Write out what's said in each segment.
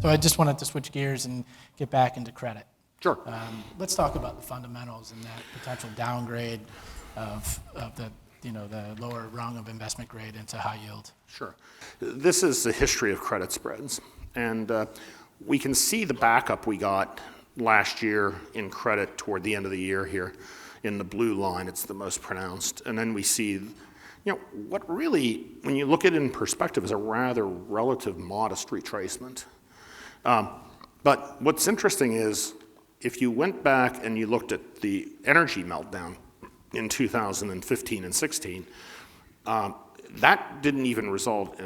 So I just wanted to switch gears and get back into credit. Sure. Let's talk about the fundamentals and that potential downgrade of the lower rung of investment grade into high yield. Sure. This is the history of credit spreads. And we can see the backup we got last year in credit toward the end of the year here. In the blue line, it's the most pronounced. And then we see, what really, when you look at it in perspective, is a rather relative modest retracement. But what's interesting is, if you went back and you looked at the energy meltdown in 2015 and 16, that didn't even result in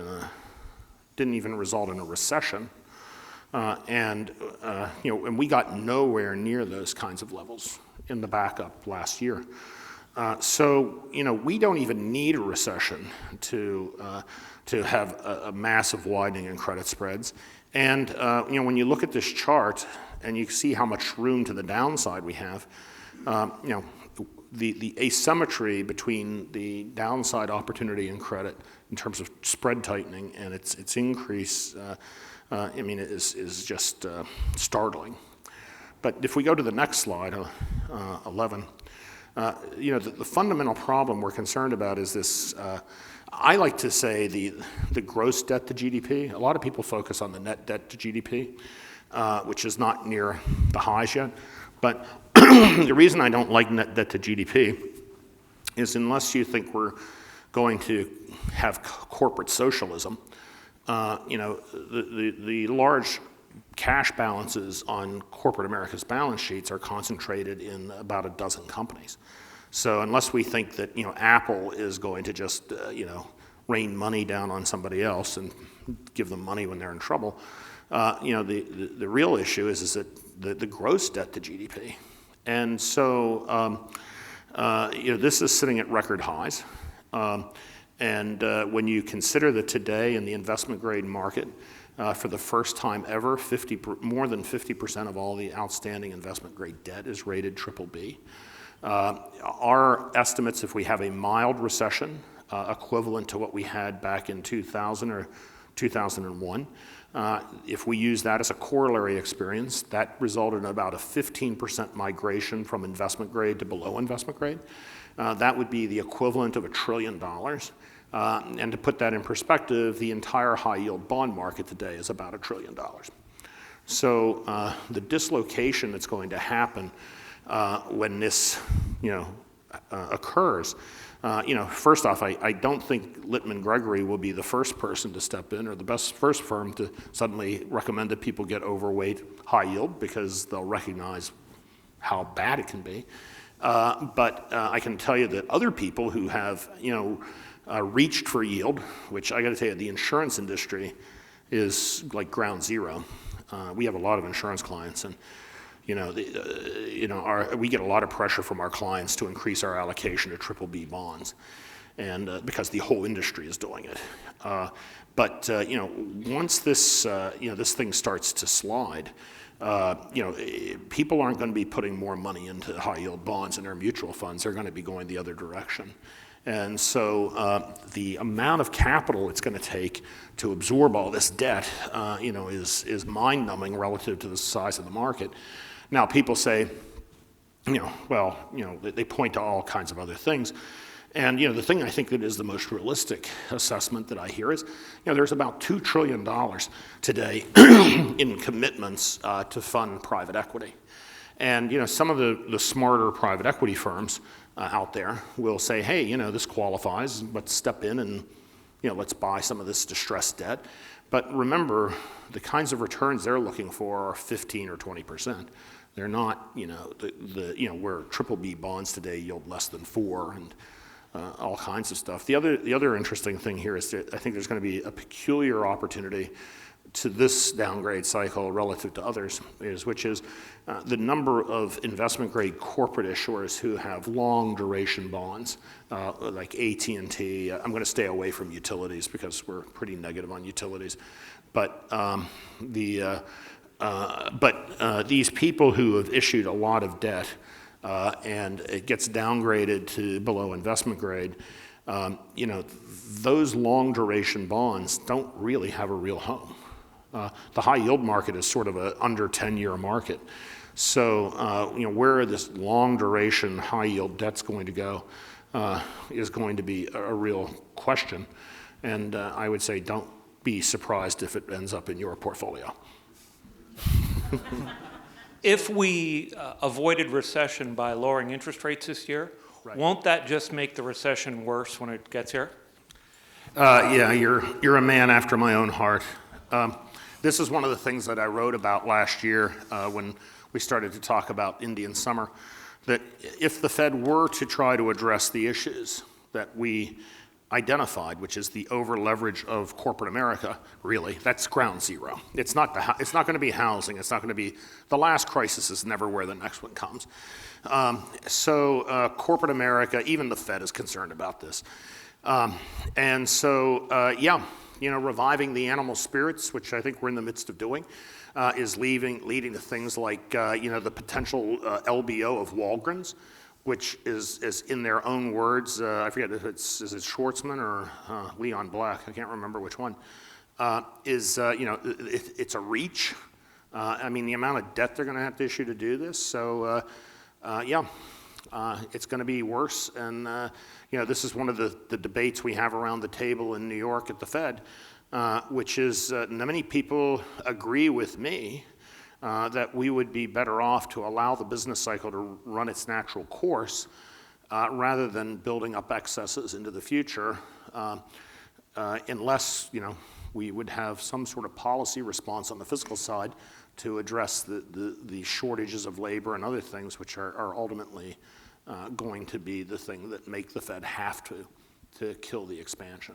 a recession, and we got nowhere near those kinds of levels in the backup last year. So we don't even need a recession to have a massive widening in credit spreads. And when you look at this chart and you see how much room to the downside we have, the asymmetry between the downside opportunity in credit in terms of spread tightening and its increase, is just startling. But if we go to the next slide, 11, the fundamental problem we're concerned about is this. I like to say the gross debt to GDP. A lot of people focus on the net debt to GDP, which is not near the highs yet. But the reason I don't like net debt to GDP is unless you think we're going to have corporate socialism, the large cash balances on corporate America's balance sheets are concentrated in about a dozen companies. So unless we think that Apple is going to just rain money down on somebody else and give them money when they're in trouble, the real issue is that the gross debt to GDP, and so this is sitting at record highs, and when you consider that today in the investment grade market, for the first time ever, more than 50% of all the outstanding investment grade debt is rated BBB. Our estimates, if we have a mild recession, equivalent to what we had back in 2000 or 2001, if we use that as a corollary experience, that resulted in about a 15% migration from investment grade to below investment grade. That would be the equivalent of $1 trillion. And to put that in perspective, the entire high yield bond market today is about $1 trillion. So the dislocation that's going to happen when this occurs, first off, I don't think Littman Gregory will be the first person to step in or the first firm to suddenly recommend that people get overweight high yield because they'll recognize how bad it can be. But I can tell you that other people who have, reached for yield, which I got to tell you, the insurance industry is like ground zero. We have a lot of insurance clients, and we get a lot of pressure from our clients to increase our allocation to BBB bonds, and because the whole industry is doing it. But once this this thing starts to slide, people aren't going to be putting more money into high yield bonds in their mutual funds. They're going to be going the other direction. And so the amount of capital it's going to take to absorb all this debt, is mind-numbing relative to the size of the market. Now, people say, they point to all kinds of other things. And, the thing I think that is the most realistic assessment that I hear is, there's about $2 trillion today in commitments to fund private equity. And, some of the smarter private equity firms out there will say, hey, this qualifies, let's step in and, let's buy some of this distressed debt. But remember, the kinds of returns they're looking for are 15 or 20%. They're not, where BBB bonds today yield less than 4 and all kinds of stuff. The other interesting thing here is that I think there's going to be a peculiar opportunity to this downgrade cycle relative to others, which is the number of investment-grade corporate issuers who have long-duration bonds, like AT&T. I'm going to stay away from utilities because we're pretty negative on utilities. But these people who have issued a lot of debt and it gets downgraded to below investment grade, those long-duration bonds don't really have a real home. The high yield market is sort of a under 10-year market. So, where this long duration high yield debt's going to go is going to be a real question. And I would say don't be surprised if it ends up in your portfolio. If we avoided recession by lowering interest rates this year, Right. Won't that just make the recession worse when it gets here? Yeah, you're a man after my own heart. This is one of the things that I wrote about last year when we started to talk about Indian summer, that if the Fed were to try to address the issues that we identified, which is the over-leverage of corporate America, really, that's ground zero. It's not going to be housing. It's not going to be, the last crisis is never where the next one comes. So corporate America, even the Fed is concerned about this. Reviving the animal spirits, which I think we're in the midst of doing, is leading to things like, the potential LBO of Walgreens, which is in their own words, I forget if is it Schwartzman or Leon Black, I can't remember which one, it's a reach. The amount of debt they're going to have to issue to do this, so it's going to be worse. And, this is one of the debates we have around the table in New York at the Fed, which is many people agree with me that we would be better off to allow the business cycle to run its natural course rather than building up excesses into the future unless, we would have some sort of policy response on the fiscal side to address the shortages of labor and other things which are ultimately going to be the thing that make the Fed have to kill the expansion.